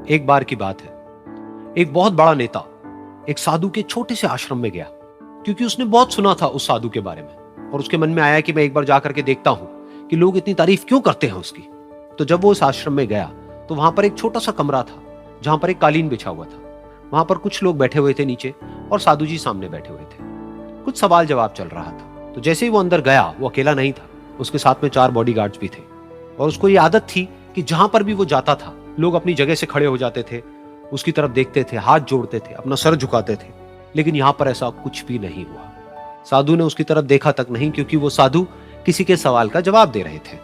एक बार की बात है, एक बहुत बड़ा नेता एक साधु के छोटे से आश्रम में गया, क्योंकि उसने बहुत सुना था उस साधु के बारे में और उसके मन में आया कि मैं एक बार जाकर के देखता हूं कि लोग इतनी तारीफ क्यों करते हैं उसकी। तो जब वो उस आश्रम में गया तो वहां पर एक छोटा सा कमरा था जहां पर एक कालीन बिछा हुआ था। वहां पर कुछ लोग बैठे हुए थे नीचे और साधु जी सामने बैठे हुए थे। कुछ सवाल जवाब चल रहा था। तो जैसे ही वो अंदर गया, वो अकेला नहीं था, उसके साथ में 4 बॉडीगार्ड्स भी थे और उसको ये आदत थी कि जहां पर भी वो जाता था लोग अपनी जगह से खड़े हो जाते थे, उसकी तरफ देखते थे, हाथ जोड़ते थे, अपना सर झुकाते थे। लेकिन यहां पर ऐसा कुछ भी नहीं हुआ। साधु ने उसकी तरफ देखा तक नहीं, क्योंकि वो साधु किसी के सवाल का जवाब दे रहे थे।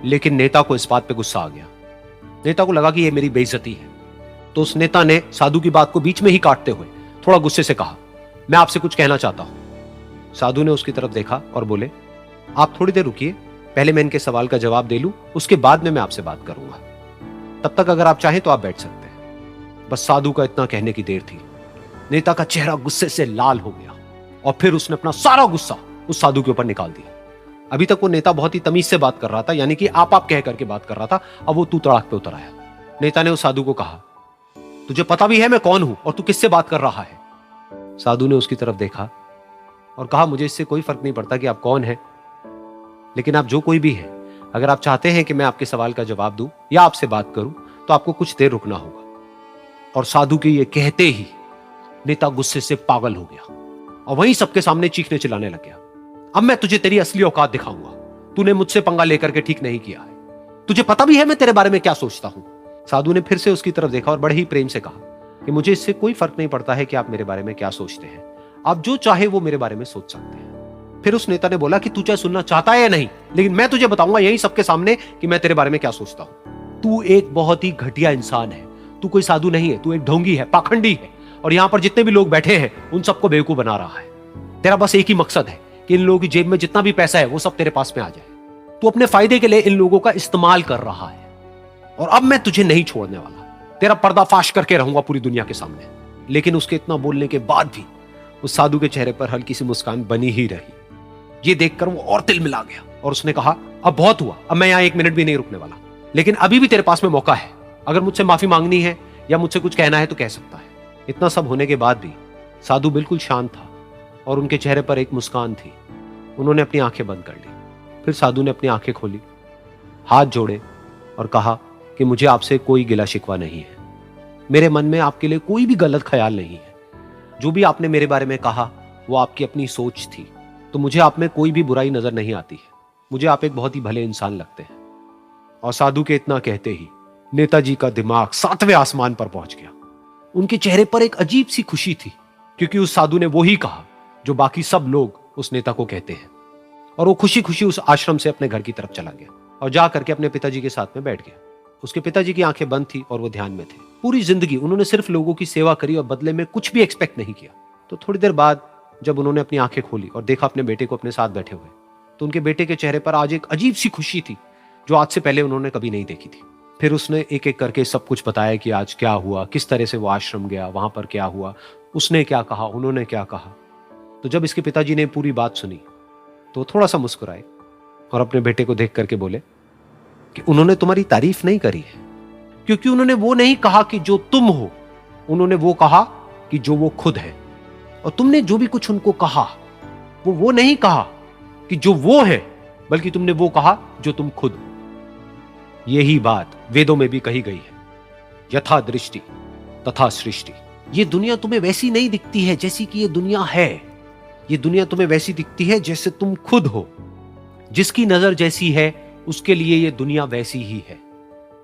लेकिन नेता को इस बात पे गुस्सा आ गया। नेता को लगा कि ये मेरी बेइज्जती है। तो उस नेता ने साधु की बात को बीच में ही काटते हुए थोड़ा गुस्से से कहा, मैं आपसे कुछ कहना चाहता हूं। साधु ने उसकी तरफ देखा और बोले, आप थोड़ी देर रुकिए, पहले मैं इनके सवाल का जवाब दे लूं, उसके बाद में मैं आपसे बात करूंगा। तब तक अगर आप चाहें तो आप बैठ सकते हैं। बस साधु का इतना कहने की देर थी। नेता का चेहरा गुस्से से लाल हो गया और फिर उसने अपना सारा गुस्सा उस साधु के ऊपर निकाल दिया। अभी तक वो नेता बहुत ही तमीज से बात कर रहा था, यानी कि आप कह करके बात कर रहा था। अब वो तू तड़ाक पे उतर आया। नेता ने उस साधु को कहा, तुझे पता भी है मैं कौन हूं और तू किससे बात कर रहा है? साधु ने उसकी तरफ देखा और कहा, मुझे इससे कोई फर्क नहीं पड़ता कि आप कौन हैं, लेकिन आप जो कोई भी हैं, अगर आप चाहते हैं कि मैं आपके सवाल का जवाब दूं या आपसे बात करूं तो आपको कुछ देर रुकना होगा। और साधु के ये कहते ही नेता गुस्से से पागल हो गया और वहीं सबके सामने चीखने चिल्लाने लग गया, अब मैं तुझे तेरी असली औकात दिखाऊंगा। तूने मुझसे पंगा लेकर के ठीक नहीं किया है। तुझे पता भी है मैं तेरे बारे में क्या सोचता हूं। साधु ने फिर से उसकी तरफ देखा और बड़े ही प्रेम से कहा कि मुझे इससे कोई फर्क नहीं पड़ता है कि आप मेरे बारे में क्या सोचते हैं। आप जो चाहे वो मेरे बारे में सोच सकते हैं। फिर उस नेता ने बोला कि तू चाहे सुनना चाहता है या नहीं, लेकिन मैं तुझे बताऊंगा यही सबके सामने कि मैं तेरे बारे में क्या सोचता हूं। तू एक बहुत ही घटिया इंसान है। तू कोई साधु नहीं है, तू एक ढोंगी है, पाखंडी है और यहां पर जितने भी लोग बैठे हैं उन सबको बेवकूफ बना रहा है। तेरा बस एक ही मकसद है कि इन लोगों की जेब में जितना भी पैसा है वो सब तेरे पास में आ जाए। तू अपने फायदे के लिए इन लोगों का इस्तेमाल कर रहा है और अब मैं तुझे नहीं छोड़ने वाला। तेरा पर्दाफाश करके रहूंगा पूरी दुनिया के सामने। लेकिन उसके इतना बोलने के बाद भी उस साधु के चेहरे पर हल्की सी मुस्कान बनी ही रही। ये देखकर वो और तिल मिला गया और उसने कहा, अब बहुत हुआ, अब मैं यहां 1 मिनट भी नहीं रुकने वाला। लेकिन अभी भी तेरे पास में मौका है। अगर मुझसे माफी मांगनी है या मुझसे कुछ कहना है तो कह सकता है। इतना सब होने के बाद भी साधु बिल्कुल शांत था और उनके चेहरे पर एक मुस्कान थी। उन्होंने अपनी आंखें बंद कर ली। फिर साधु ने अपनी आंखें खोली, हाथ जोड़े और कहा कि मुझे आपसे कोई गिला शिकवा नहीं है। मेरे मन में आपके लिए कोई भी गलत ख्याल नहीं है। जो भी आपने मेरे बारे में कहा वो आपकी अपनी सोच थी। तो मुझे आप में कोई भी बुराई नजर नहीं आती है। मुझे आप एक बहुत ही भले इंसान लगते हैं। और साधु के इतना कहते ही नेताजी का दिमाग 7वें आसमान पर पहुंच गया। उनके चेहरे पर एक अजीब सी खुशी थी, क्योंकि उस साधु ने वो ही कहा जो बाकी सब लोग उस नेता को कहते हैं। और वो खुशी खुशी उस आश्रम से अपने घर की तरफ चला गया और जा करके अपने पिताजी के साथ में बैठ गया। उसके पिताजी की आंखें बंद थी और वो ध्यान में थे। पूरी जिंदगी उन्होंने सिर्फ लोगों की सेवा करी और बदले में कुछ भी एक्सपेक्ट नहीं किया। तो थोड़ी देर बाद जब उन्होंने अपनी आंखें खोली और देखा अपने बेटे को अपने साथ बैठे हुए, तो उनके बेटे के चेहरे पर आज एक अजीब सी खुशी थी जो आज से पहले उन्होंने कभी नहीं देखी थी। फिर उसने एक एक करके सब कुछ बताया कि आज क्या हुआ, किस तरह से वो आश्रम गया, वहां पर क्या हुआ, उसने क्या कहा, उन्होंने क्या कहा। तो जब इसके पिताजी ने पूरी बात सुनी तो थोड़ा सा मुस्कुराए और अपने बेटे को देख करके बोले कि उन्होंने तुम्हारी तारीफ नहीं करी है, क्योंकि उन्होंने वो नहीं कहा कि जो तुम हो, उन्होंने वो कहा कि जो वो खुद है। और तुमने जो भी कुछ उनको कहा वो नहीं कहा कि जो वो है, बल्कि तुमने वो कहा जो तुम खुद हो। यही बात वेदों में भी कही गई है, यथा दृष्टि तथा सृष्टि। ये दुनिया तुम्हें वैसी नहीं दिखती है जैसी कि ये दुनिया है। ये दुनिया तुम्हें वैसी दिखती है जैसे तुम खुद हो। जिसकी नजर जैसी है उसके लिए ये दुनिया वैसी ही है।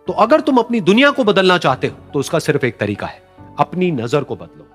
तो अगर तुम अपनी दुनिया को बदलना चाहते हो तो उसका सिर्फ एक तरीका है, अपनी नजर को बदलो।